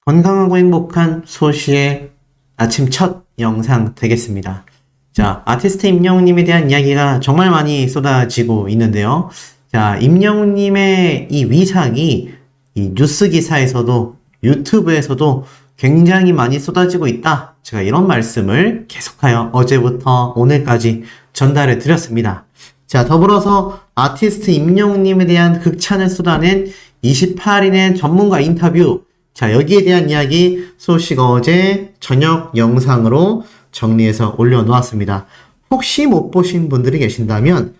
건강하고 행복한 소시의 아침 첫 영상 되겠습니다. 자, 아티스트 임영웅님에 대한 이야기가 정말 많이 쏟아지고 있는데요. 자, 임영웅님의 이 위상이 이 뉴스 기사에서도 유튜브에서도 굉장히 많이 쏟아지고 있다. 제가 이런 말씀을 계속하여 어제부터 오늘까지 전달해 드렸습니다. 자, 더불어서 아티스트 임영웅님에 대한 극찬을 쏟아낸 28인의 전문가 인터뷰. 자, 여기에 대한 이야기 소시가 어제 저녁 영상으로 정리해서 올려놓았습니다. 혹시 못 보신 분들이 계신다면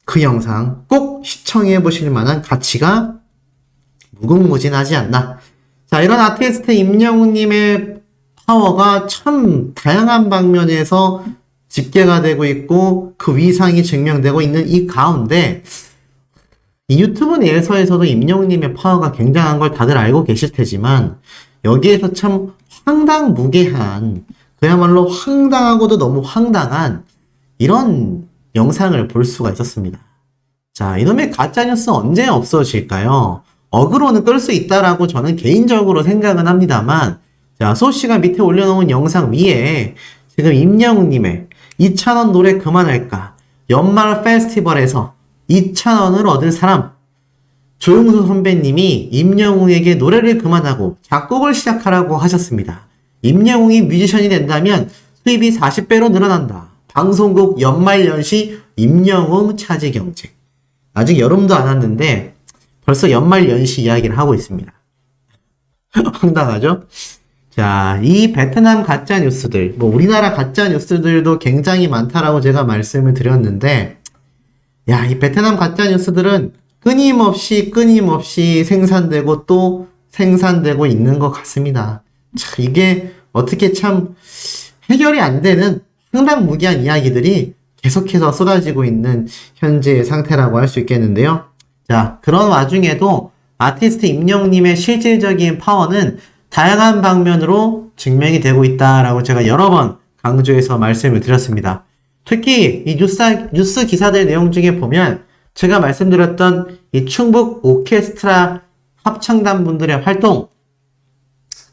그 영상 꼭 시청해 보실 만한 가치가 무궁무진하지 않나. 자, 이런 아티스트 임영웅님의 파워가 참 다양한 방면에서 집계가 되고 있고 그 위상이 증명되고 있는 이 가운데 이 유튜브 내에서도 임영웅님의 파워가 굉장한 걸 다들 알고 계실 테지만 여기에서 참 황당무계한, 그야말로 황당하고도 너무 황당한 이런 영상을 볼 수가 있었습니다. 자, 이놈의 가짜뉴스 언제 없어질까요? 어그로는 끌 수 있다라고 저는 개인적으로 생각은 합니다만, 자, 소씨가 밑에 올려놓은 영상 위에 지금 임영웅님의 2,000원 노래 그만할까? 연말 페스티벌에서 2,000원을 얻을 사람, 조용수 선배님이 임영웅에게 노래를 그만하고 작곡을 시작하라고 하셨습니다. 임영웅이 뮤지션이 된다면 수입이 40배로 늘어난다. 방송국 연말연시 임영웅 차지 경쟁. 아직 여름도 안 왔는데 벌써 연말연시 이야기를 하고 있습니다. 황당하죠? 자, 이 베트남 가짜 뉴스들, 뭐 우리나라 가짜 뉴스들도 굉장히 많다라고 제가 말씀을 드렸는데, 야, 이 베트남 가짜 뉴스들은 끊임없이 생산되고 또 생산되고 있는 것 같습니다. 참, 이게 어떻게 참 해결이 안 되는 황당무계한 이야기들이 계속해서 쏟아지고 있는 현재의 상태라고 할 수 있겠는데요. 자, 그런 와중에도 아티스트 임영웅님의 실질적인 파워는 다양한 방면으로 증명이 되고 있다라고 제가 여러 번 강조해서 말씀을 드렸습니다. 특히 이 뉴스 기사들 내용 중에 보면 제가 말씀드렸던 이 충북 오케스트라 합창단 분들의 활동,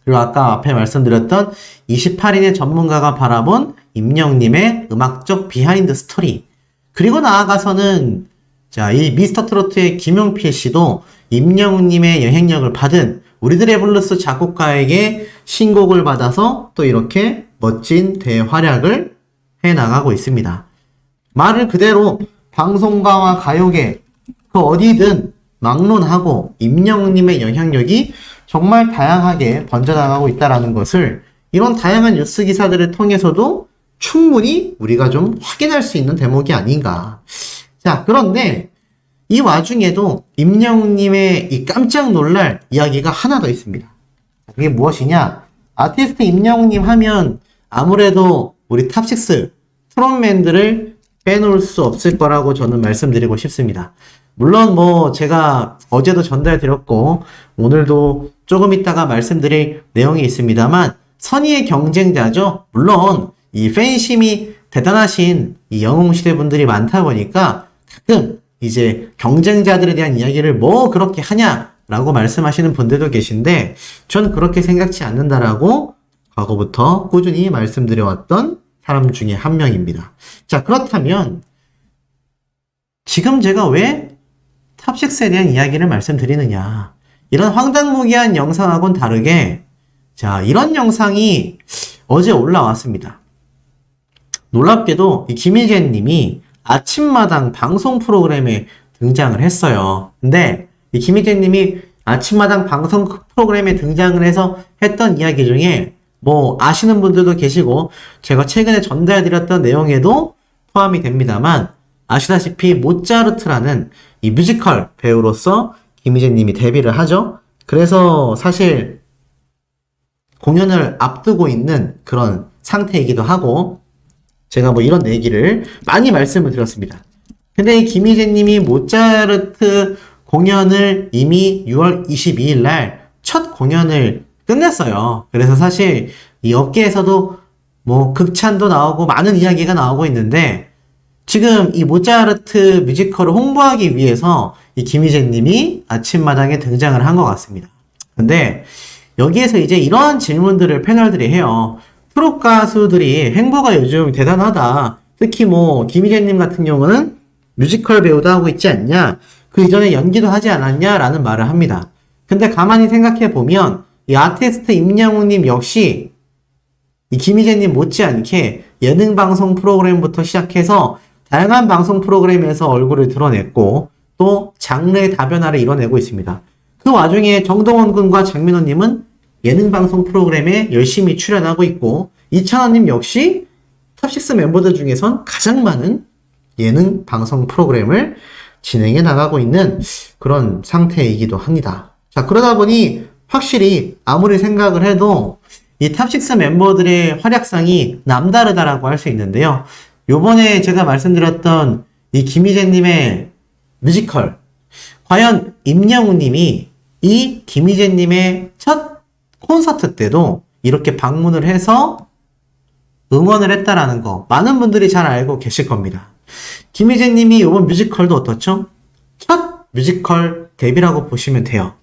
그리고 아까 앞에 말씀드렸던 28인의 전문가가 바라본 임영웅님의 음악적 비하인드 스토리, 그리고 나아가서는 자, 이 미스터 트로트의 김용필 씨도 임영웅님의 영향력을 받은 우리들의 블루스 작곡가에게 신곡을 받아서 또 이렇게 멋진 대활약을 해나가고 있습니다. 말을 그대로 방송가와 가요계 그 어디든 막론하고 임영웅님의 영향력이 정말 다양하게 번져나가고 있다는 것을 이런 다양한 뉴스 기사들을 통해서도 충분히 우리가 좀 확인할 수 있는 대목이 아닌가. 자, 그런데 이 와중에도 임영웅님의 이 깜짝 놀랄 이야기가 하나 더 있습니다. 그게 무엇이냐? 아티스트 임영웅님 하면 아무래도 우리 탑6 트롯맨들을 빼놓을 수 없을 거라고 저는 말씀드리고 싶습니다. 물론 뭐 제가 어제도 전달드렸고 오늘도 조금 있다가 말씀드릴 내용이 있습니다만 선의의 경쟁자죠. 물론 이 팬심이 대단하신 이 영웅시대 분들이 많다 보니까 가끔 이제 경쟁자들에 대한 이야기를 뭐 그렇게 하냐라고 말씀하시는 분들도 계신데 전 그렇게 생각지 않는다라고 과거부터 꾸준히 말씀드려왔던 사람 중에 한 명입니다. 자, 그렇다면 지금 제가 왜 탑6에 대한 이야기를 말씀드리느냐, 이런 황당무계한 영상하고는 다르게 자, 이런 영상이 어제 올라왔습니다. 놀랍게도 이 김희재 님이 아침마당 방송 프로그램에 등장을 했어요. 근데 이 김희재 님이 아침마당 방송 프로그램에 등장을 해서 했던 이야기 중에 뭐 아시는 분들도 계시고 제가 최근에 전달해드렸던 내용에도 포함이 됩니다만, 아시다시피 모차르트라는 이 뮤지컬 배우로서 김희재 님이 데뷔를 하죠. 그래서 사실 공연을 앞두고 있는 그런 상태이기도 하고 제가 뭐 이런 얘기를 많이 말씀을 드렸습니다. 근데 이 김희재 님이 모차르트 공연을 이미 6월 22일 날 첫 공연을 끝냈어요. 그래서 사실 이 업계에서도 뭐 극찬도 나오고 많은 이야기가 나오고 있는데 지금 이 모차르트 뮤지컬을 홍보하기 위해서 이 김희재 님이 아침마당에 등장을 한 것 같습니다. 근데 여기에서 이제 이러한 질문들을 패널들이 해요. 트롯 가수들이 행보가 요즘 대단하다. 특히 뭐 김희재님 같은 경우는 뮤지컬 배우도 하고 있지 않냐? 그 이전에 연기도 하지 않았냐? 라는 말을 합니다. 근데 가만히 생각해 보면 이 아티스트 임영웅님 역시 이 김희재님 못지않게 예능 방송 프로그램부터 시작해서 다양한 방송 프로그램에서 얼굴을 드러냈고 또 장르의 다변화를 이뤄내고 있습니다. 그 와중에 정동원 군과 장민호님은 예능 방송 프로그램에 열심히 출연하고 있고 이찬원님 역시 탑6 멤버들 중에선 가장 많은 예능 방송 프로그램을 진행해 나가고 있는 그런 상태이기도 합니다. 자, 그러다 보니 확실히 아무리 생각을 해도 이 탑6 멤버들의 활약상이 남다르다라고 할 수 있는데요. 요번에 제가 말씀드렸던 이 김희재님의 뮤지컬, 과연 임영웅님이 이 김희재님의 첫 콘서트 때도 이렇게 방문을 해서 응원을 했다라는 거 많은 분들이 잘 알고 계실 겁니다. 김희재님이 이번 뮤지컬도 어떻죠? 첫 뮤지컬 데뷔라고 보시면 돼요.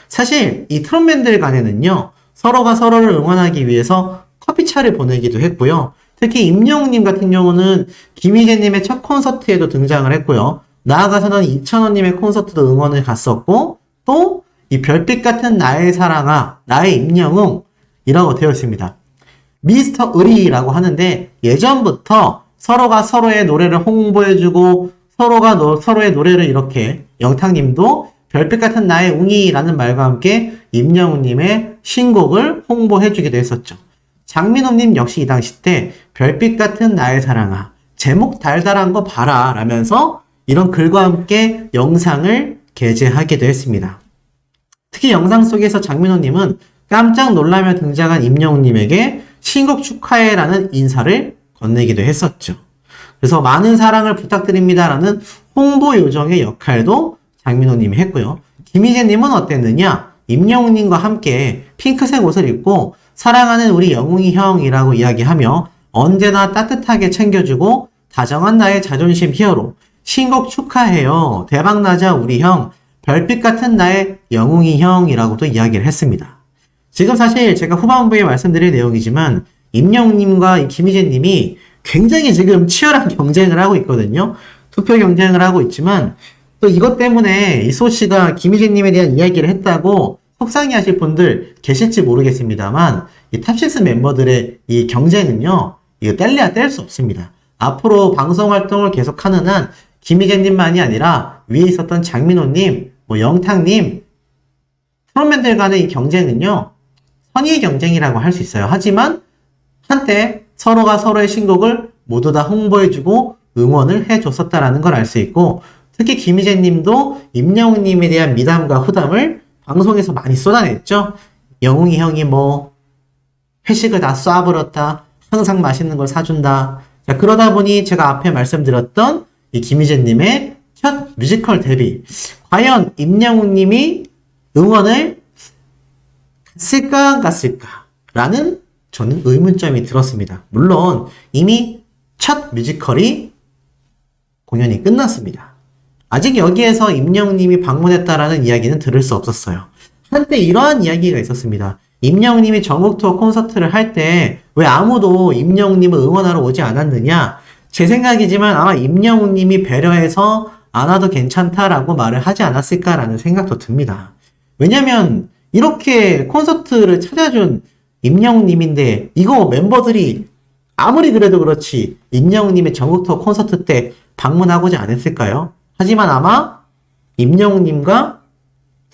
사실 이 트롯맨들 간에는요, 서로가 서로를 응원하기 위해서 커피차를 보내기도 했고요. 특히 임영웅님 같은 경우는 김희재님의 첫 콘서트에도 등장을 했고요. 나아가서는 이찬원님의 콘서트도 응원을 갔었고, 또 이 별빛 같은 나의 사랑아, 나의 임영웅이라고 되어 있습니다. 미스터 의리라고 하는데 예전부터 서로가 서로의 노래를 홍보해주고 서로가 서로의 노래를 이렇게 영탁님도 별빛 같은 나의 웅이라는 말과 함께 임영웅님의 신곡을 홍보해주기도 했었죠. 장민호님 역시 이 당시 때 별빛 같은 나의 사랑아, 제목 달달한 거 봐라 라면서 이런 글과 함께 영상을 게재하기도 했습니다. 특히 영상 속에서 장민호님은 깜짝 놀라며 등장한 임영웅님에게 신곡 축하해라는 인사를 건네기도 했었죠. 그래서 많은 사랑을 부탁드립니다라는 홍보 요정의 역할도 장민호님이 했고요. 김희재님은 어땠느냐? 임영웅님과 함께 핑크색 옷을 입고 사랑하는 우리 영웅이 형이라고 이야기하며 언제나 따뜻하게 챙겨주고 다정한 나의 자존심 히어로 신곡 축하해요. 대박나자 우리 형 별빛 같은 나의 영웅이 형이라고도 이야기를 했습니다. 지금 사실 제가 후반부에 말씀드릴 내용이지만 임영웅님과 김희재님이 굉장히 지금 치열한 경쟁을 하고 있거든요. 투표 경쟁을 하고 있지만 또 이것 때문에 이소 씨가 김희재님에 대한 이야기를 했다고 속상해하실 분들 계실지 모르겠습니다만 이 탑6 멤버들의 이 경쟁은요, 이거 뗄래야 뗄 수 없습니다. 앞으로 방송 활동을 계속하는 한 김희재님만이 아니라 위에 있었던 장민호님, 뭐 영탁님, 트롯맨들 간의 이 경쟁은요, 선의의 경쟁이라고 할 수 있어요. 하지만 한때 서로가 서로의 신곡을 모두 다 홍보해주고 응원을 해줬었다라는 걸 알 수 있고 특히 김희재님도 임영웅님에 대한 미담과 후담을 방송에서 많이 쏟아냈죠. 영웅이 형이 뭐 회식을 다 쏴버렸다. 항상 맛있는 걸 사준다. 자, 그러다 보니 제가 앞에 말씀드렸던 이 김희재님의 첫 뮤지컬 데뷔. 과연 임영웅님이 응원을 갔을까 안 갔을까? 라는 저는 의문점이 들었습니다. 물론 이미 첫 뮤지컬이 공연이 끝났습니다. 아직 여기에서 임영웅님이 방문했다라는 이야기는 들을 수 없었어요. 한때 이러한 이야기가 있었습니다. 임영웅님이 전국 투어 콘서트를 할 때 왜 아무도 임영웅님을 응원하러 오지 않았느냐? 제 생각이지만 아마 임영웅님이 배려해서 안 와도 괜찮다라고 말을 하지 않았을까라는 생각도 듭니다. 왜냐면 이렇게 콘서트를 찾아준 임영웅님인데 이거 멤버들이 아무리 그래도 그렇지 임영웅님의 전국 투어 콘서트 때 방문하고자 안 했을까요? 하지만 아마 임영웅님과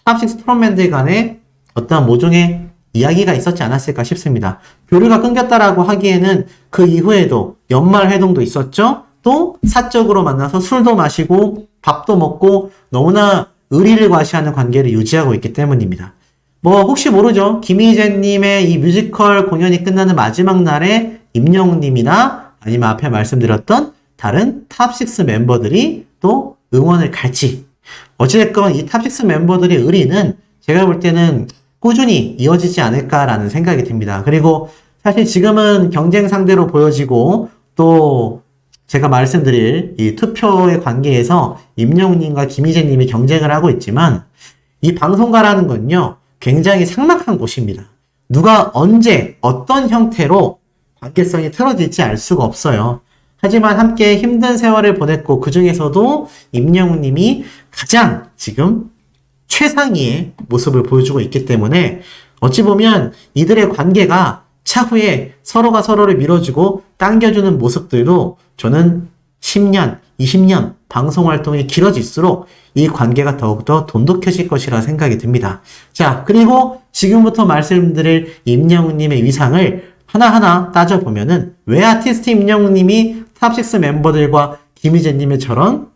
탑6 트롯맨들 간에 어떤 모종의 이야기가 있었지 않았을까 싶습니다. 교류가 끊겼다라고 하기에는 그 이후에도 연말 회동도 있었죠. 또 사적으로 만나서 술도 마시고 밥도 먹고 너무나 의리를 과시하는 관계를 유지하고 있기 때문입니다. 뭐 혹시 모르죠. 김희재님의 이 뮤지컬 공연이 끝나는 마지막 날에 임영웅님이나 아니면 앞에 말씀드렸던 다른 탑6 멤버들이 또 응원을 갈지. 어찌됐건 이 탑6 멤버들의 의리는 제가 볼 때는 꾸준히 이어지지 않을까라는 생각이 듭니다. 그리고 사실 지금은 경쟁 상대로 보여지고 또 제가 말씀드릴 이 투표의 관계에서 임영웅님과 김희재님이 경쟁을 하고 있지만 이 방송가라는 건요, 굉장히 삭막한 곳입니다. 누가 언제 어떤 형태로 관계성이 틀어질지 알 수가 없어요. 하지만 함께 힘든 세월을 보냈고 그 중에서도 임영웅님이 가장 지금 최상위의 모습을 보여주고 있기 때문에 어찌 보면 이들의 관계가 차후에 서로가 서로를 밀어주고 당겨주는 모습들도 저는 10년, 20년 방송 활동이 길어질수록 이 관계가 더욱더 돈독해질 것이라 생각이 듭니다. 자, 그리고 지금부터 말씀드릴 임영웅님의 위상을 하나하나 따져보면은 왜 아티스트 임영웅님이 탑6 멤버들과 김희재님의 저런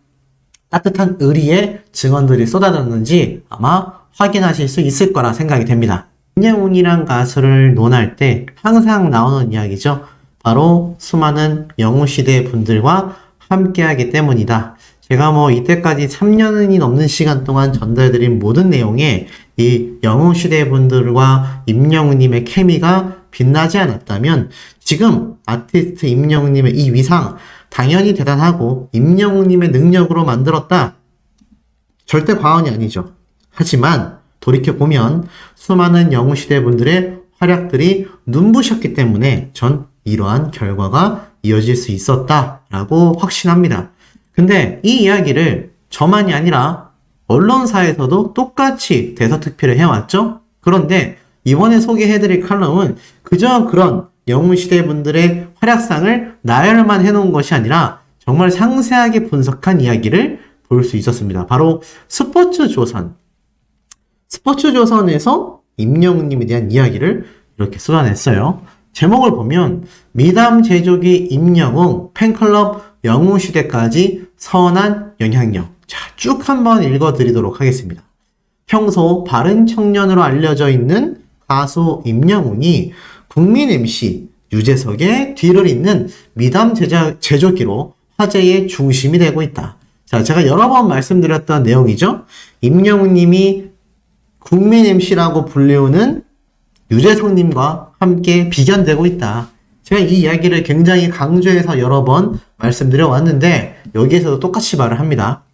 따뜻한 의리의 증언들이 쏟아졌는지 아마 확인하실 수 있을 거라 생각이 됩니다. 임영웅이란 가수를 논할 때 항상 나오는 이야기죠. 바로 수많은 영웅시대 분들과 함께하기 때문이다. 제가 이때까지 3년이 넘는 시간 동안 전달드린 모든 내용에 이 영웅시대 분들과 임영웅님의 케미가 빛나지 않았다면 지금 아티스트 임영웅님의 이 위상 당연히 대단하고 임영웅님의 능력으로 만들었다. 절대 과언이 아니죠. 하지만 돌이켜보면 수많은 영웅시대 분들의 활약들이 눈부셨기 때문에 전 이러한 결과가 이어질 수 있었다라고 확신합니다. 근데 이 이야기를 저만이 아니라 언론사에서도 똑같이 대서특필을 해왔죠? 그런데 이번에 소개해드릴 칼럼은 그저 그런 영웅시대 분들의 활약상을 나열만 해놓은 것이 아니라 정말 상세하게 분석한 이야기를 볼 수 있었습니다. 바로 스포츠조선. 스포츠조선에서 임영웅님에 대한 이야기를 이렇게 쏟아냈어요. 제목을 보면 미담 제조기 임영웅 팬클럽 영웅시대까지 선한 영향력. 자, 쭉 한번 읽어드리도록 하겠습니다. 평소 바른 청년으로 알려져 있는 가수 임영웅이 국민 MC 유재석의 뒤를 잇는 미담 제조기로 화제의 중심이 되고 있다. 자, 제가 여러 번 말씀드렸던 내용이죠. 임영웅님이 국민 MC라고 불리우는 유재석님과 함께 비견되고 있다. 제가 이 이야기를 굉장히 강조해서 여러 번 말씀드려 왔는데 여기에서도 똑같이 말을 합니다.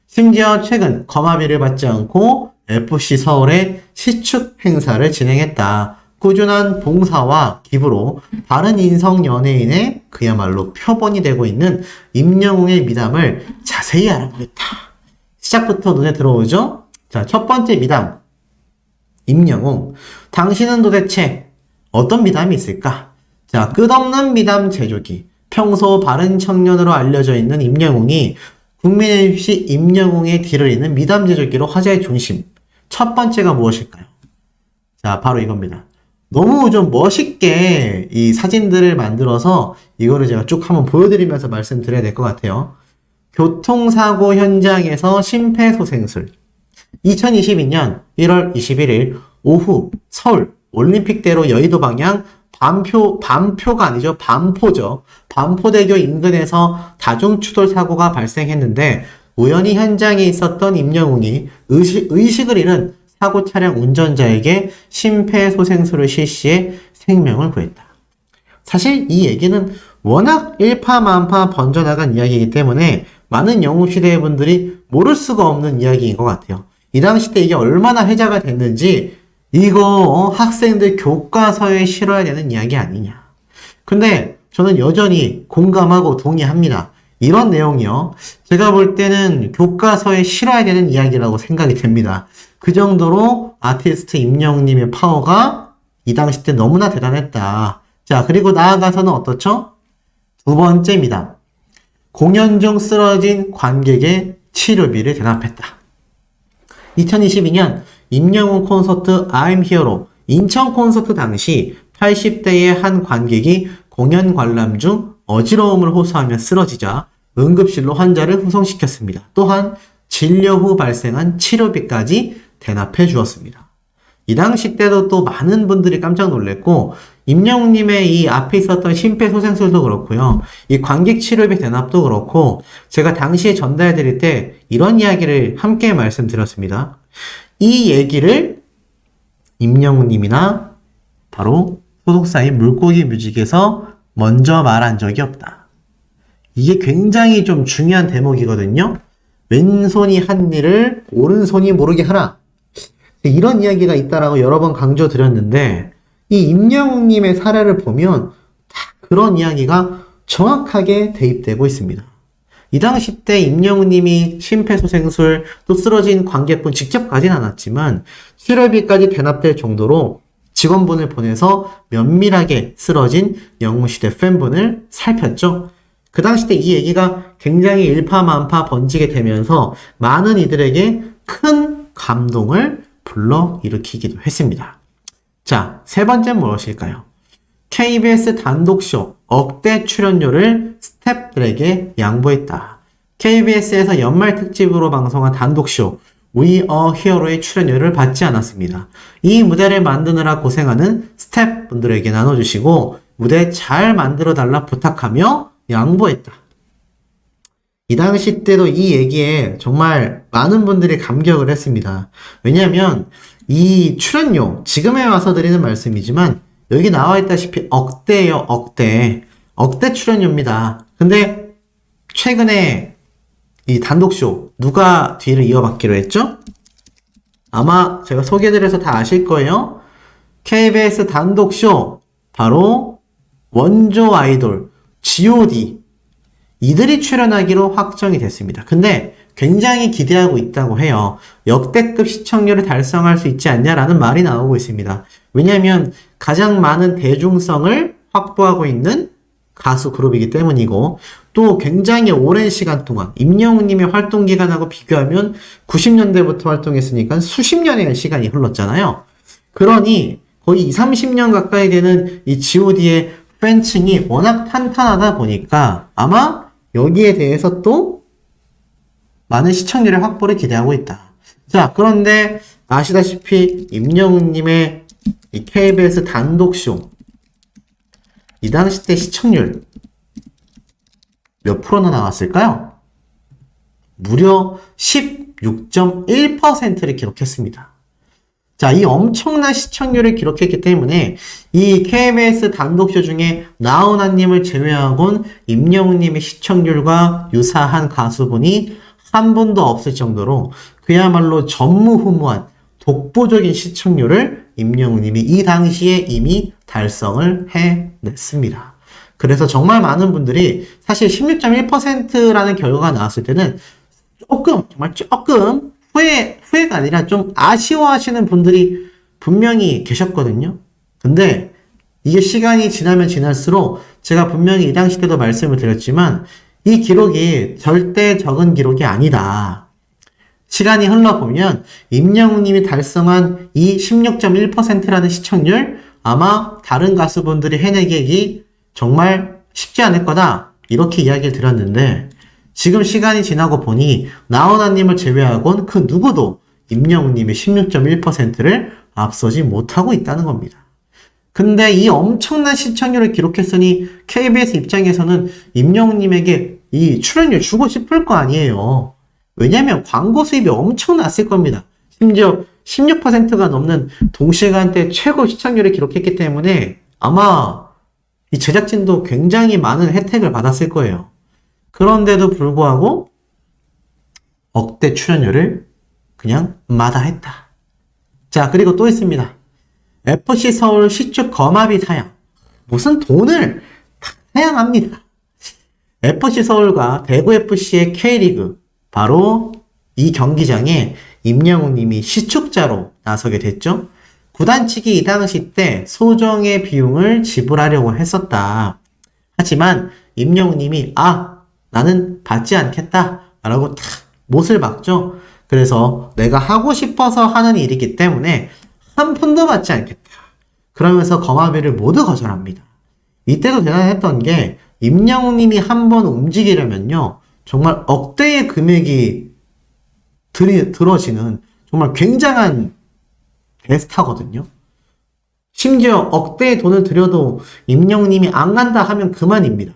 심지어 최근 거마비를 받지 않고 FC 서울의 시축 행사를 진행했다. 꾸준한 봉사와 기부로 바른 인성 연예인의 그야말로 표본이 되고 있는 임영웅의 미담을 자세히 알아보겠다. 시작부터 눈에 들어오죠? 자, 첫 번째 미담. 임영웅, 당신은 도대체 어떤 미담이 있을까? 자, 끝없는 미담 제조기. 평소 바른 청년으로 알려져 있는 임영웅이 국민 MC 임영웅의 뒤를 잇는 미담 제조기로 화제의 중심. 첫 번째가 무엇일까요? 자, 바로 이겁니다. 너무 좀 멋있게 이 사진들을 만들어서 이거를 제가 쭉 한번 보여드리면서 말씀드려야 될 것 같아요. 교통사고 현장에서 심폐소생술. 2022년 1월 21일 오후 서울 올림픽대로 여의도 방향 반표가 아니죠. 반포죠. 반포대교 인근에서 다중추돌 사고가 발생했는데 우연히 현장에 있었던 임영웅이 의식을 잃은 사고 차량 운전자에게 심폐소생술을 실시해 생명을 구했다. 사실 이 얘기는 워낙 일파만파 번져나간 이야기이기 때문에 많은 영웅시대 분들이 모를 수가 없는 이야기인 것 같아요. 이 당시 때 이게 얼마나 회자가 됐는지 이거 학생들 교과서에 실어야 되는 이야기 아니냐. 근데 저는 여전히 공감하고 동의합니다. 이런 내용이요. 제가 볼 때는 교과서에 실어야 되는 이야기라고 생각이 됩니다. 그 정도로 아티스트 임영웅님의 파워가 이 당시 때 너무나 대단했다. 자, 그리고 나아가서는 어떻죠? 두 번째입니다. 공연 중 쓰러진 관객의 치료비를 대납했다. 2022년 임영웅 콘서트 I'm Hero 인천 콘서트 당시 80대의 한 관객이 공연 관람 중 어지러움을 호소하며 쓰러지자 응급실로 환자를 후송시켰습니다. 또한 진료 후 발생한 치료비까지 대납해 주었습니다. 이 당시 때도 또 많은 분들이 깜짝 놀랐고 임영웅님의 이 앞에 있었던 심폐소생술도 그렇고요. 이 관객 치료비 대납도 그렇고 제가 당시에 전달해 드릴 때 이런 이야기를 함께 말씀드렸습니다. 이 얘기를 임영웅님이나 바로 소속사인 물고기 뮤직에서 먼저 말한 적이 없다. 이게 굉장히 좀 중요한 대목이거든요. 왼손이 한 일을 오른손이 모르게 하라. 이런 이야기가 있다라고 여러 번 강조드렸는데 이 임영웅님의 사례를 보면 다 그런 이야기가 정확하게 대입되고 있습니다. 이 당시 때 임영웅님이 심폐소생술 또 쓰러진 관객분 직접 가진 않았지만 치료비까지 대납될 정도로 직원분을 보내서 면밀하게 쓰러진 영웅시대 팬분을 살폈죠. 그 당시 때 이 얘기가 굉장히 일파만파 번지게 되면서 많은 이들에게 큰 감동을 불러일으키기도 했습니다. 자, 세 번째는 무엇일까요? KBS 단독쇼 억대 출연료를 스태프들에게 양보했다. KBS에서 연말 특집으로 방송한 단독쇼 We Are Hero의 출연료를 받지 않았습니다. 이 무대를 만드느라 고생하는 스태프분들에게 나눠주시고 무대 잘 만들어달라 부탁하며 양보했다. 이 당시 때도 이 얘기에 정말 많은 분들이 감격을 했습니다. 왜냐하면 이 출연료, 지금에 와서 드리는 말씀이지만 여기 나와 있다시피 억대예요, 억대. 억대 출연료입니다. 근데 최근에 이 단독쇼 누가 뒤를 이어받기로 했죠? 아마 제가 소개드려서 다 아실 거예요. KBS 단독쇼 바로 원조 아이돌 G.O.D 이들이 출연하기로 확정이 됐습니다. 근데 굉장히 기대하고 있다고 해요. 역대급 시청률을 달성할 수 있지 않냐라는 말이 나오고 있습니다. 왜냐하면 가장 많은 대중성을 확보하고 있는 가수 그룹이기 때문이고 또 굉장히 오랜 시간 동안 임영웅님의 활동 기간하고 비교하면 90년대부터 활동했으니까 수십 년의 시간이 흘렀잖아요. 그러니 거의 20, 30년 가까이 되는 이 G.O.D의 팬층이 워낙 탄탄하다 보니까 아마 여기에 대해서 또 많은 시청률의 확보를 기대하고 있다. 자, 그런데 아시다시피 임영웅님의 이 KBS 단독쇼 이 당시 때 시청률 몇 프로나 나왔을까요? 무려 16.1%를 기록했습니다. 자, 이 엄청난 시청률을 기록했기 때문에 이 KBS 단독쇼 중에 나훈아님을 제외하곤 임영웅님의 시청률과 유사한 가수분이 한 분도 없을 정도로 그야말로 전무후무한 독보적인 시청률을 임영웅님이 이 당시에 이미 달성을 해냈습니다. 그래서 정말 많은 분들이 사실 16.1%라는 결과가 나왔을 때는 정말 조금 후회가 아니라 좀 아쉬워하시는 분들이 분명히 계셨거든요. 근데 이게 시간이 지나면 지날수록 제가 분명히 이 당시 때도 말씀을 드렸지만 이 기록이 절대 적은 기록이 아니다. 시간이 흘러보면 임영웅님이 달성한 이 16.1%라는 시청률 아마 다른 가수분들이 해내기 정말 쉽지 않을 거다. 이렇게 이야기를 드렸는데 지금 시간이 지나고 보니 나훈아님을 제외하곤 그 누구도 임영웅님의 16.1%를 앞서지 못하고 있다는 겁니다. 근데 이 엄청난 시청률을 기록했으니 KBS 입장에서는 임영웅님에게 이 출연료 주고 싶을 거 아니에요. 왜냐면 광고 수입이 엄청났을 겁니다. 심지어 16%가 넘는 동시간대 최고 시청률을 기록했기 때문에 아마 이 제작진도 굉장히 많은 혜택을 받았을 거예요. 그런데도 불구하고 억대 출연료를 그냥 마다했다. 자, 그리고 또 있습니다. FC 서울 시축 거마비 사양. 무슨 돈을 사양합니다. FC 서울과 대구FC의 K리그 바로 이 경기장에 임영웅님이 시축자로 나서게 됐죠. 구단 측이 이 당시 때 소정의 비용을 지불하려고 했었다. 하지만 임영웅님이 나는 받지 않겠다 라고 탁 못을 박죠. 그래서 내가 하고 싶어서 하는 일이기 때문에 한 푼도 받지 않겠다. 그러면서 거마비를 모두 거절합니다. 이때도 대단했던 게 임영웅님이 한번 움직이려면요. 정말 억대의 금액이 들어지는 정말 굉장한 대스타거든요. 심지어 억대의 돈을 들여도 임영웅님이 안 간다 하면 그만입니다.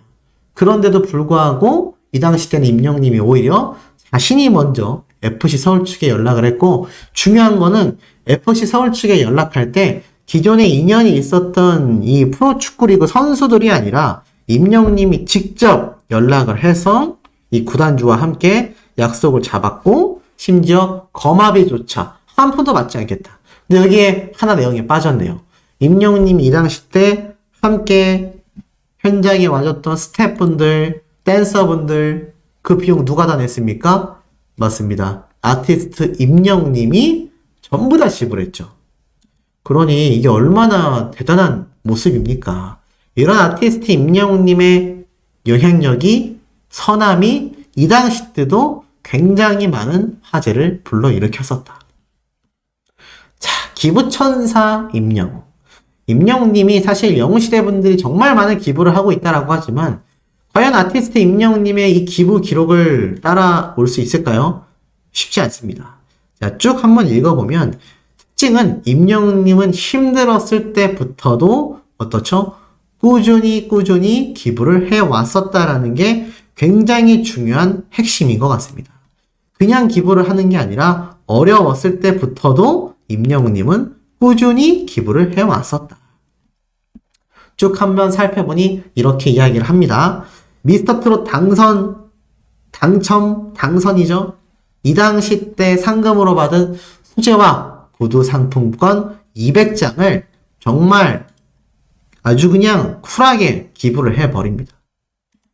그런데도 불구하고 이 당시 때는 임영웅님이 오히려 자신이 먼저 FC 서울 측에 연락을 했고 중요한 거는 FC 서울 측에 연락할 때 기존에 인연이 있었던 이 프로축구리그 선수들이 아니라 임영웅님이 직접 연락을 해서 이 구단주와 함께 약속을 잡았고 심지어 거마비조차 한 푼도 받지 않겠다. 근데 여기에 하나 내용이 빠졌네요. 임영웅님이 이 당시 때 함께 현장에 와줬던 스태프분들, 댄서분들, 그 비용 누가 다 냈습니까? 맞습니다. 아티스트 임영웅님이 전부 다 지불했죠. 그러니 이게 얼마나 대단한 모습입니까? 이런 아티스트 임영웅님의 영향력이, 선함이 이 당시 때도 굉장히 많은 화제를 불러일으켰었다. 자, 기부천사 임영웅. 임영웅님이 사실 영웅시대 분들이 정말 많은 기부를 하고 있다라고 하지만 과연 아티스트 임영웅님의 이 기부 기록을 따라올 수 있을까요? 쉽지 않습니다. 자, 쭉 한번 읽어보면 특징은 임영웅님은 힘들었을 때부터도 어떻죠? 꾸준히 기부를 해왔었다라는 게 굉장히 중요한 핵심인 것 같습니다. 그냥 기부를 하는 게 아니라 어려웠을 때부터도 임영웅님은 꾸준히 기부를 해왔었다. 쭉 한번 살펴보니 이렇게 이야기를 합니다. 미스터트롯 당선이죠. 이 당시 때 상금으로 받은 수제화 구두 상품권 200장을 정말 아주 그냥 쿨하게 기부를 해버립니다.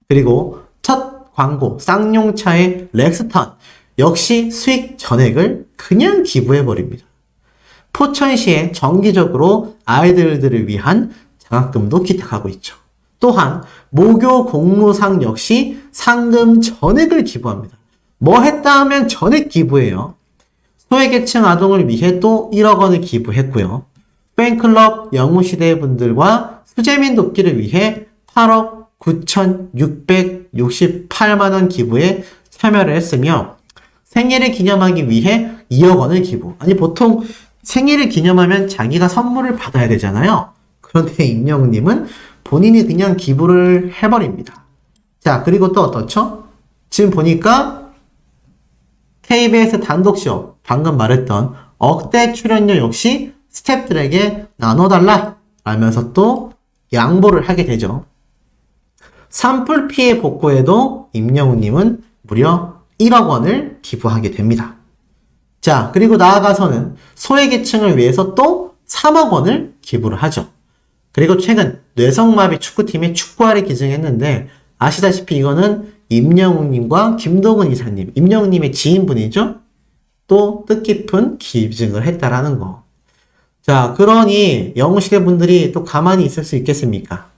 그리고 첫 광고 쌍용차의 렉스턴 역시 수익 전액을 그냥 기부해버립니다. 포천시에 정기적으로 아이들들을 위한 장학금도 기탁하고 있죠. 또한 모교 공로상 역시 상금 전액을 기부합니다. 뭐 했다 하면 전액 기부해요. 소외계층 아동을 위해 또 1억 원을 기부했고요. 팬클럽 영웅시대 분들과 수재민 돕기를 위해 8억 9,668만 원 기부에 참여를 했으며 생일을 기념하기 위해 2억 원을 기부. 아니 보통 생일을 기념하면 자기가 선물을 받아야 되잖아요. 그런데 임영웅님은 본인이 그냥 기부를 해버립니다. 자, 그리고 또 어떻죠? 지금 보니까 KBS 단독쇼, 방금 말했던 억대 출연료 역시 스태프들에게 나눠달라 라면서 또 양보를 하게 되죠. 산불 피해 복구에도 임영웅님은 무려 1억 원을 기부하게 됩니다. 자, 그리고 나아가서는 소외계층을 위해서 또 3억 원을 기부를 하죠. 그리고 최근 뇌성마비 축구팀에 축구화를 기증했는데 아시다시피 이거는 임영웅님과 김동은 이사님, 임영웅님의 지인분이죠? 또 뜻깊은 기증을 했다라는 거. 자, 그러니 영웅시대 분들이 또 가만히 있을 수 있겠습니까?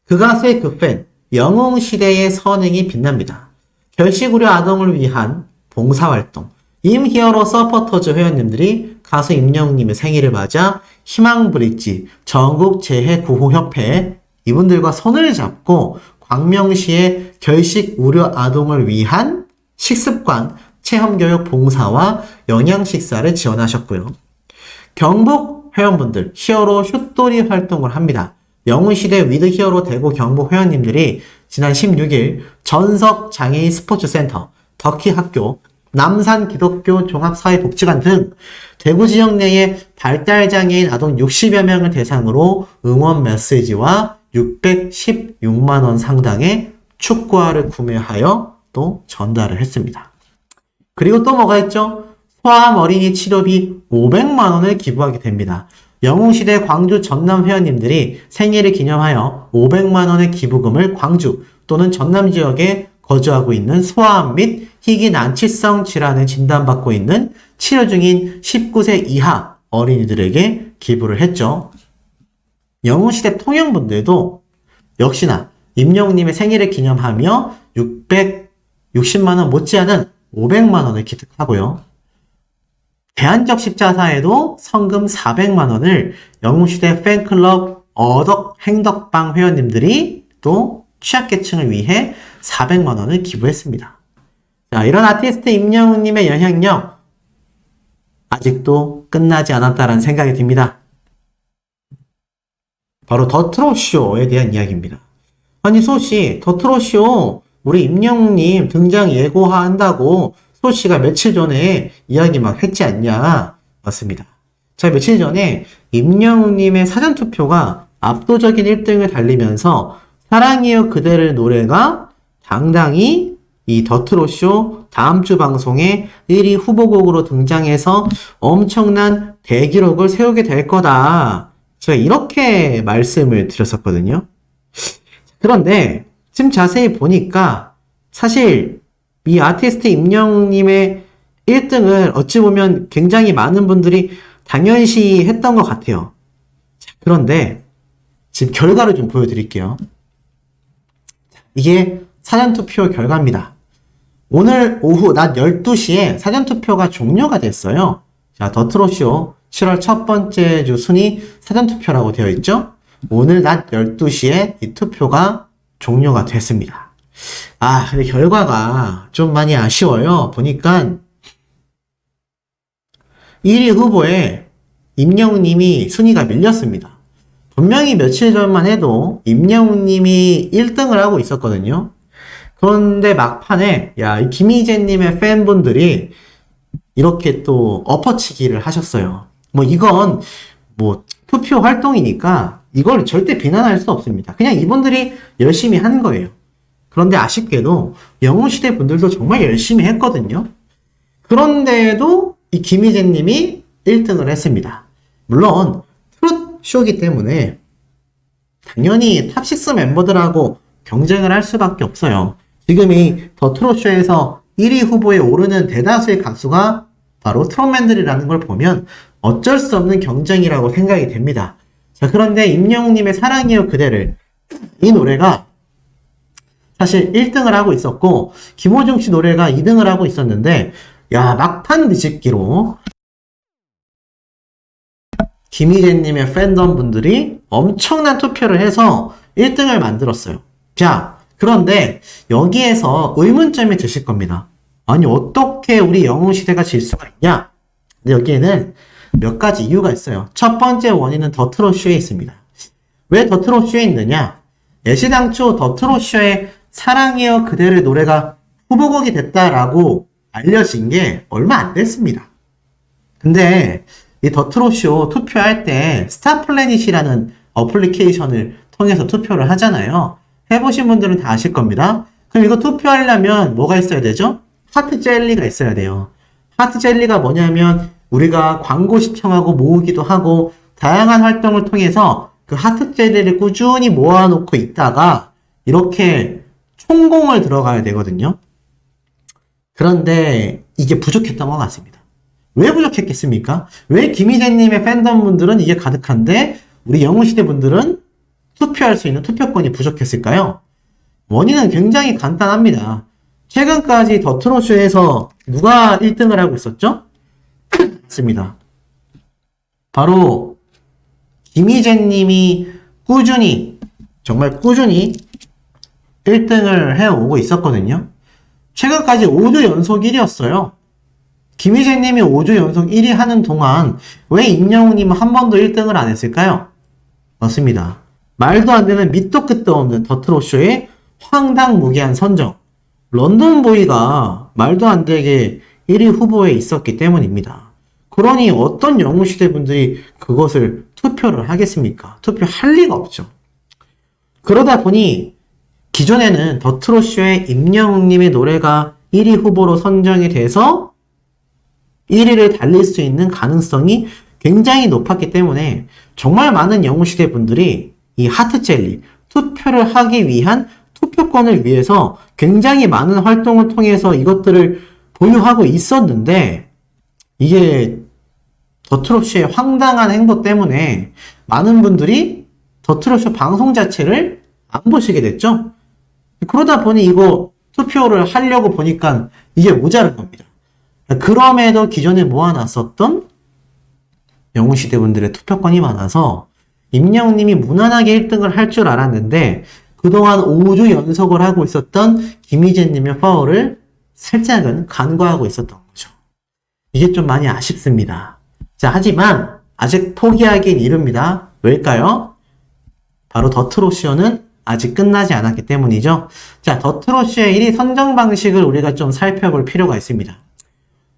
그 가수의 그 팬, 영웅시대의 선행이 빛납니다. 결식우려 아동을 위한 봉사활동, 임히어로 서포터즈 회원님들이 가수 임영웅님의 생일을 맞아 희망브릿지 전국재해구호협회 이분들과 손을 잡고 광명시의 결식우려 아동을 위한 식습관, 체험교육 봉사와 영양식사를 지원하셨고요. 경북 회원분들 히어로 슛돌이 활동을 합니다. 영웅시대 위드히어로 대구 경북 회원님들이 지난 16일 전석장애인 스포츠센터, 덕희학교, 남산기독교 종합사회복지관 등 대구 지역 내의 발달장애인 아동 60여 명을 대상으로 응원 메시지와 616만 원 상당의 축구화를 구매하여 또 전달을 했습니다. 그리고 또 뭐가 있죠? 소아암 어린이 치료비 500만 원을 기부하게 됩니다. 영웅시대 광주 전남 회원님들이 생일을 기념하여 500만 원의 기부금을 광주 또는 전남 지역에 거주하고 있는 소아암 및 희귀 난치성 질환을 진단받고 있는 치료 중인 19세 이하 어린이들에게 기부를 했죠. 영웅시대 통영분들도 역시나 임영웅님의 생일을 기념하며 660만 원 못지않은 500만 원을 기득하고요. 대안적 십자사에도 성금 400만 원을 영웅시대 팬클럽 행덕방 회원님들이 또 취약계층을 위해 400만 원을 기부했습니다. 자, 이런 아티스트 임영웅님의 영향력 아직도 끝나지 않았다라는 생각이 듭니다. 바로 더 트롯쇼에 대한 이야기입니다. 아니 소씨, 더 트롯쇼 우리 임영웅님 등장 예고한다고 소씨가 며칠 전에 이야기 막 했지 않냐? 맞습니다. 자, 며칠 전에 임영웅님의 사전투표가 압도적인 1등을 달리면서 사랑해요 그대를 노래가 당당히 이 더트로쇼 다음 주 방송에 1위 후보곡으로 등장해서 엄청난 대기록을 세우게 될 거다. 제가 이렇게 말씀을 드렸었거든요. 그런데 지금 자세히 보니까 사실 이 아티스트 임영웅님의 1등을 어찌 보면 굉장히 많은 분들이 당연시 했던 것 같아요. 그런데 지금 결과를 좀 보여드릴게요. 이게 사전투표 결과입니다. 오늘 오후 낮 12시에 사전투표가 종료가 됐어요. 자, 더트로쇼 7월 첫 번째 주 순위 사전투표라고 되어 있죠? 오늘 낮 12시에 이 투표가 종료가 됐습니다. 근데 결과가 좀 많이 아쉬워요. 보니까 1위 후보에 임영웅님이 순위가 밀렸습니다. 분명히 며칠 전만 해도 임영웅님이 1등을 하고 있었거든요. 그런데 막판에 이 김희재님의 팬분들이 이렇게 또 엎어치기를 하셨어요. 이건 투표 활동이니까 이걸 절대 비난할 수 없습니다. 그냥 이분들이 열심히 하는 거예요. 그런데 아쉽게도 영웅시대 분들도 정말 열심히 했거든요. 그런데도 이 김희재님이 1등을 했습니다. 물론 트롯쇼이기 때문에 당연히 탑6 멤버들하고 경쟁을 할 수밖에 없어요. 지금 이 더 트롯쇼에서 1위 후보에 오르는 대다수의 가수가 바로 트롯맨들이라는 걸 보면 어쩔 수 없는 경쟁이라고 생각이 됩니다. 자, 그런데 임영웅님의 사랑이여 그대를, 이 노래가 사실 1등을 하고 있었고 김호중 씨 노래가 2등을 하고 있었는데 막판 뒤집기로 김희재님의 팬덤 분들이 엄청난 투표를 해서 1등을 만들었어요. 자, 그런데 여기에서 의문점이 드실 겁니다. 아니, 어떻게 우리 영웅시대가 질 수가 있냐? 근데 여기에는 몇 가지 이유가 있어요. 첫 번째 원인은 더트롯쇼에 있습니다. 왜 더트롯쇼에 있느냐? 애시당초 더트롯쇼의 사랑이여 그대의 노래가 후보곡이 됐다라고 알려진 게 얼마 안 됐습니다. 근데 이 더트롯쇼 투표할 때 스타플래닛이라는 어플리케이션을 통해서 투표를 하잖아요. 해보신 분들은 다 아실 겁니다. 그럼 이거 투표하려면 뭐가 있어야 되죠? 하트 젤리가 있어야 돼요. 하트 젤리가 뭐냐면 우리가 광고 시청하고 모으기도 하고 다양한 활동을 통해서 그 하트 젤리를 꾸준히 모아놓고 있다가 이렇게 총공을 들어가야 되거든요. 그런데 이게 부족했던 것 같습니다. 왜 부족했겠습니까? 왜 김희재님의 팬덤분들은 이게 가득한데 우리 영웅시대 분들은 투표할 수 있는 투표권이 부족했을까요? 원인은 굉장히 간단합니다. 최근까지 더트롯쇼에서 누가 1등을 하고 있었죠? 맞습니다. 바로 김희재님이 정말 꾸준히 1등을 해오고 있었거든요. 최근까지 5주 연속 1위였어요. 김희재님이 5주 연속 1위 하는 동안 왜 임영웅님은 한 번도 1등을 안 했을까요? 맞습니다. 말도 안 되는 밑도 끝도 없는 더트롯쇼의 황당무계한 선정. 런던보이가 말도 안 되게 1위 후보에 있었기 때문입니다. 그러니 어떤 영웅시대 분들이 그것을 투표를 하겠습니까? 투표할 리가 없죠. 그러다 보니 기존에는 더트롯쇼의 임영웅님의 노래가 1위 후보로 선정이 돼서 1위를 달릴 수 있는 가능성이 굉장히 높았기 때문에 정말 많은 영웅시대 분들이 이 하트젤리 투표를 하기 위한 투표권을 위해서 굉장히 많은 활동을 통해서 이것들을 보유하고 있었는데 이게 더트롯쇼의 황당한 행보 때문에 많은 분들이 더트롯쇼 방송 자체를 안 보시게 됐죠. 그러다 보니 이거 투표를 하려고 보니까 이게 모자른 겁니다. 그럼에도 기존에 모아놨었던 영웅시대 분들의 투표권이 많아서 임영웅님이 무난하게 1등을 할 줄 알았는데 그동안 5주 연속을 하고 있었던 김희재님의 파워를 살짝은 간과하고 있었던 거죠. 이게 좀 많이 아쉽습니다. 자, 하지만 아직 포기하긴 이릅니다. 왜일까요? 바로 더트롯쇼는 아직 끝나지 않았기 때문이죠. 자, 더트롯쇼의 1위 선정 방식을 우리가 좀 살펴볼 필요가 있습니다.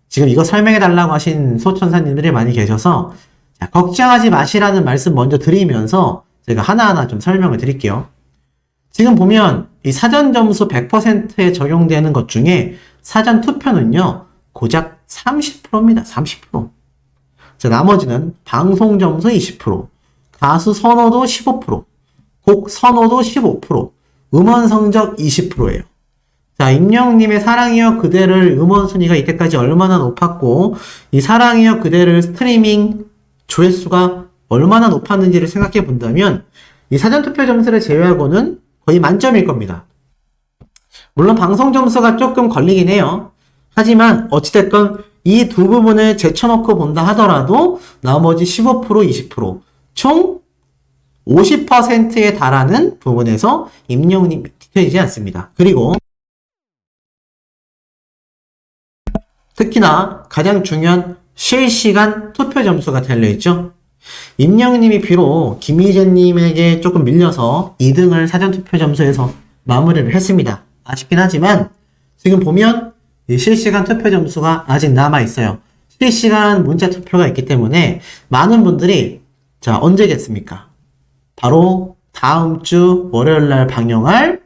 지금 이거 설명해달라고 하신 소천사님들이 많이 계셔서 자, 걱정하지 마시라는 말씀 먼저 드리면서 제가 하나하나 좀 설명을 드릴게요. 지금 보면 이 사전 점수 100%에 적용되는 것 중에 사전 투표는요, 고작 30%입니다. 30%. 자, 나머지는 방송 점수 20%, 가수 선호도 15%, 곡 선호도 15%, 음원 성적 20%예요. 자, 임영웅님의 사랑이여 그대를 음원 순위가 이때까지 얼마나 높았고, 이 사랑이여 그대를 스트리밍 조회수가 얼마나 높았는지를 생각해 본다면, 이 사전투표 점수를 제외하고는 거의 만점일 겁니다. 물론 방송 점수가 조금 걸리긴 해요. 하지만 어찌됐건 이 두 부분을 제쳐놓고 본다 하더라도 나머지 15%, 20%, 총 50%에 달하는 부분에서 임영웅님이 뒤처지지 않습니다. 그리고 특히나 가장 중요한 실시간 투표 점수가 달려있죠. 임영웅님이 비록 김희재님에게 조금 밀려서 2등을 사전투표 점수에서 마무리를 했습니다. 아쉽긴 하지만 지금 보면 이 실시간 투표 점수가 아직 남아있어요. 실시간 문자 투표가 있기 때문에 많은 분들이 자, 언제겠습니까? 바로 다음 주 월요일날 방영할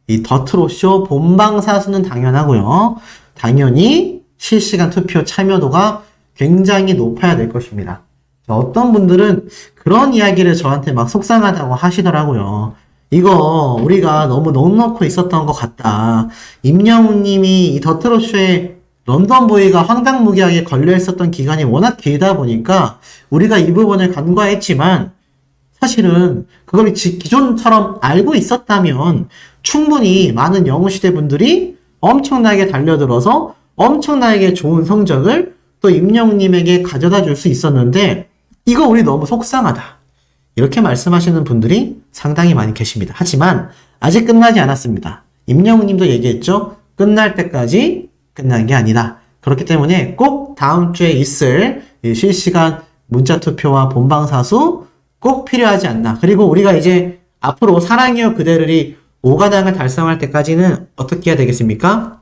이 더트롯쇼 본방사수는 당연하고요. 당연히 실시간 투표 참여도가 굉장히 높아야 될 것입니다. 어떤 분들은 그런 이야기를 저한테 막 속상하다고 하시더라고요. 이거 우리가 너무 넉넉히 있었던 것 같다. 임영웅님이 이 더트롯쇼에 런던보이가 황당무계하게 걸려 있었던 기간이 워낙 길다 보니까 우리가 이 부분을 간과했지만 사실은 그걸 기존처럼 알고 있었다면 충분히 많은 영웅시대 분들이 엄청나게 달려들어서 엄청나게 좋은 성적을 또 임영웅님에게 가져다 줄 수 있었는데 이거 우리 너무 속상하다. 이렇게 말씀하시는 분들이 상당히 많이 계십니다. 하지만 아직 끝나지 않았습니다. 임영웅님도 얘기했죠. 끝날 때까지 끝난 게 아니다. 그렇기 때문에 꼭 다음 주에 있을 실시간 문자투표와 본방사수 꼭 필요하지 않나. 그리고 우리가 이제 앞으로 사랑이여 그대를이 5관왕을 달성할 때까지는 어떻게 해야 되겠습니까?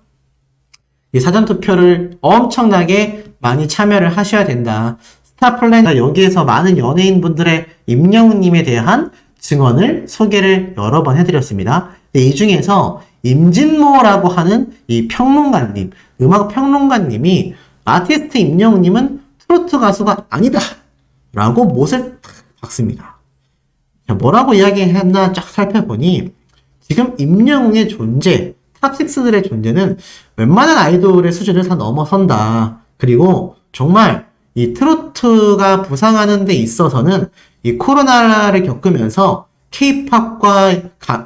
이 사전투표를 엄청나게 많이 참여를 하셔야 된다. 스타플랜 여기에서 많은 연예인분들의 임영웅님에 대한 증언을 소개를 여러 번 해드렸습니다. 이 중에서 임진모라고 하는 이 평론가님, 음악 평론가님이 아티스트 임영웅님은 트로트 가수가 아니다 라고 못을 박습니다. 뭐라고 이야기했나 쫙 살펴보니 지금 임영웅의 존재, 탑6들의 존재는 웬만한 아이돌의 수준을 다 넘어선다. 그리고 정말 이 트로트가 부상하는 데 있어서는 이 코로나를 겪으면서 K-팝과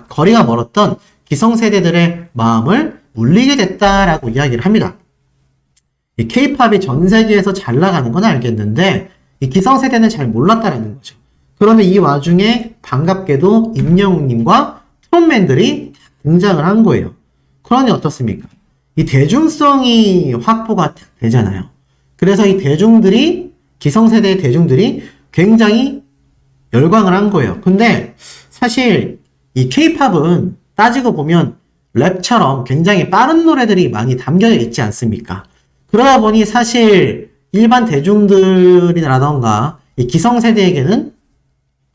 거리가 멀었던 기성세대들의 마음을 울리게 됐다라고 이야기를 합니다. 이 K-팝이 전 세계에서 잘 나가는 건 알겠는데 이 기성세대는 잘 몰랐다라는 거죠. 그런데 이 와중에 반갑게도 임영웅님과 트롯맨들이 등장을 한 거예요. 그러니 어떻습니까? 이 대중성이 확보가 되잖아요. 그래서 이 대중들이, 기성세대의 대중들이 굉장히 열광을 한 거예요. 근데 사실 이 K-팝은 따지고 보면 랩처럼 굉장히 빠른 노래들이 많이 담겨져 있지 않습니까? 그러다 보니 사실 일반 대중들이라던가 이 기성세대에게는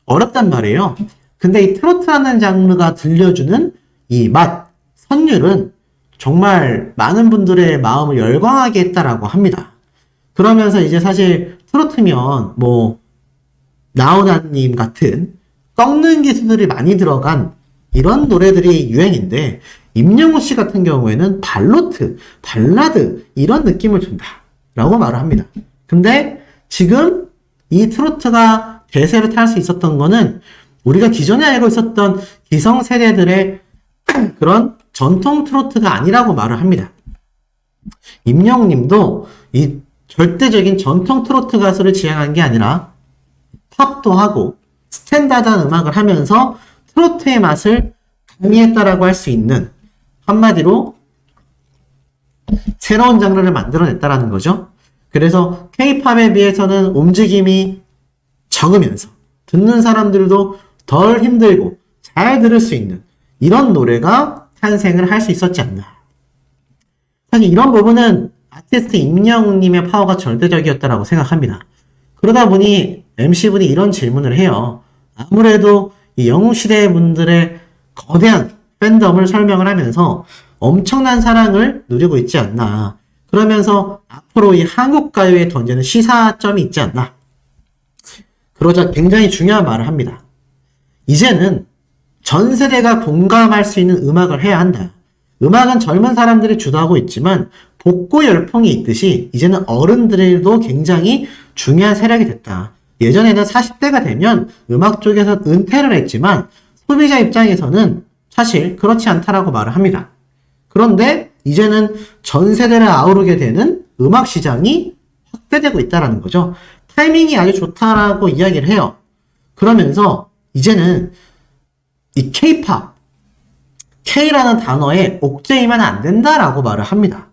어렵단 말이에요. 근데 이 트로트라는 장르가 들려주는 이 맛, 선율은 정말 많은 분들의 마음을 열광하게 했다라고 합니다. 그러면서 이제 사실 트로트면 뭐 나훈아님 같은 꺾는 기술들이 많이 들어간 이런 노래들이 유행인데 임영웅 씨 같은 경우에는 발라드 이런 느낌을 준다라고 말을 합니다. 근데 지금 이 트로트가 대세를 탈 수 있었던 거는 우리가 기존에 알고 있었던 기성세대들의 그런 전통 트로트가 아니라고 말을 합니다. 임영웅 님도 이 절대적인 전통 트로트 가수를 지향한 게 아니라 팝도 하고 스탠다드한 음악을 하면서 트로트의 맛을 가미했다라고 할 수 있는 한마디로 새로운 장르를 만들어냈다라는 거죠. 그래서 K-팝에 비해서는 움직임이 적으면서 듣는 사람들도 덜 힘들고 잘 들을 수 있는 이런 노래가 탄생을 할 수 있었지 않나. 사실 이런 부분은 아티스트 임영웅님의 파워가 절대적이었다라고 생각합니다. 그러다 보니 MC분이 이런 질문을 해요. 아무래도 이 영웅시대 분들의 거대한 팬덤을 설명을 하면서 엄청난 사랑을 누리고 있지 않나. 그러면서 앞으로 이 한국 가요에 던지는 시사점이 있지 않나. 그러자 굉장히 중요한 말을 합니다. 이제는 전 세대가 공감할 수 있는 음악을 해야 한다. 음악은 젊은 사람들이 주도하고 있지만 복고 열풍이 있듯이 이제는 어른들도 굉장히 중요한 세력이 됐다. 예전에는 40대가 되면 음악 쪽에서 은퇴를 했지만 소비자 입장에서는 사실 그렇지 않다라고 말을 합니다. 그런데 이제는 전 세대를 아우르게 되는 음악 시장이 확대되고 있다는 거죠. 타이밍이 아주 좋다라고 이야기를 해요. 그러면서 이제는 이 K-팝, K라는 단어에 옥죄이면 안 된다라고 말을 합니다.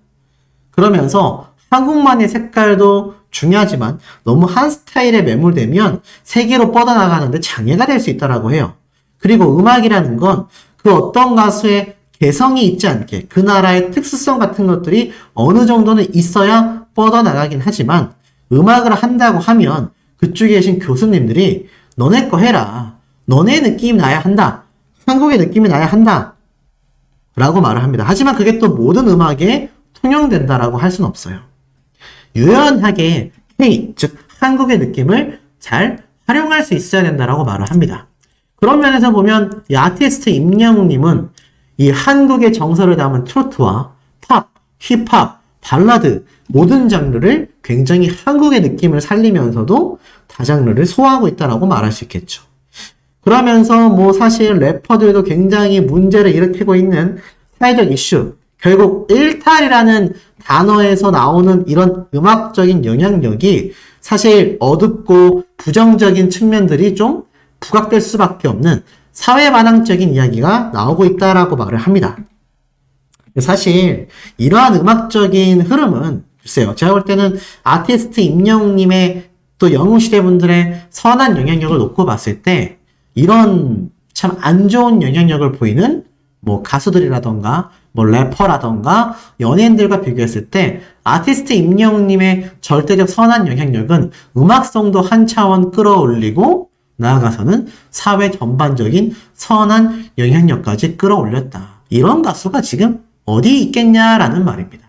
그러면서 한국만의 색깔도 중요하지만 너무 한 스타일에 매몰되면 세계로 뻗어나가는데 장애가 될 수 있다라고 해요. 그리고 음악이라는 건 그 어떤 가수의 개성이 있지 않게 그 나라의 특수성 같은 것들이 어느 정도는 있어야 뻗어나가긴 하지만 음악을 한다고 하면 그쪽에 계신 교수님들이 너네 거 해라. 너네 느낌이 나야 한다. 한국의 느낌이 나야 한다. 라고 말을 합니다. 하지만 그게 또 모든 음악에 통용된다라고 할 수는 없어요. 유연하게 K, 즉 한국의 느낌을 잘 활용할 수 있어야 된다라고 말을 합니다. 그런 면에서 보면 이 아티스트 임영웅님은 이 한국의 정서를 담은 트로트와 팝, 힙합, 발라드 모든 장르를 굉장히 한국의 느낌을 살리면서도 다장르를 소화하고 있다라고 말할 수 있겠죠. 그러면서 뭐 사실 래퍼들도 굉장히 문제를 일으키고 있는 사회적 이슈, 결국 일탈이라는 단어에서 나오는 이런 음악적인 영향력이 사실 어둡고 부정적인 측면들이 좀 부각될 수밖에 없는 사회 반항적인 이야기가 나오고 있다라고 말을 합니다. 사실 이러한 음악적인 흐름은 글쎄요, 제가 볼 때는 아티스트 임영웅님의 또 영웅시대 분들의 선한 영향력을 놓고 봤을 때 이런 참 안 좋은 영향력을 보이는 뭐 가수들이라던가 뭐 래퍼라던가 연예인들과 비교했을 때 아티스트 임영웅님의 절대적 선한 영향력은 음악성도 한 차원 끌어올리고 나아가서는 사회 전반적인 선한 영향력까지 끌어올렸다. 이런 가수가 지금 어디 있겠냐라는 말입니다.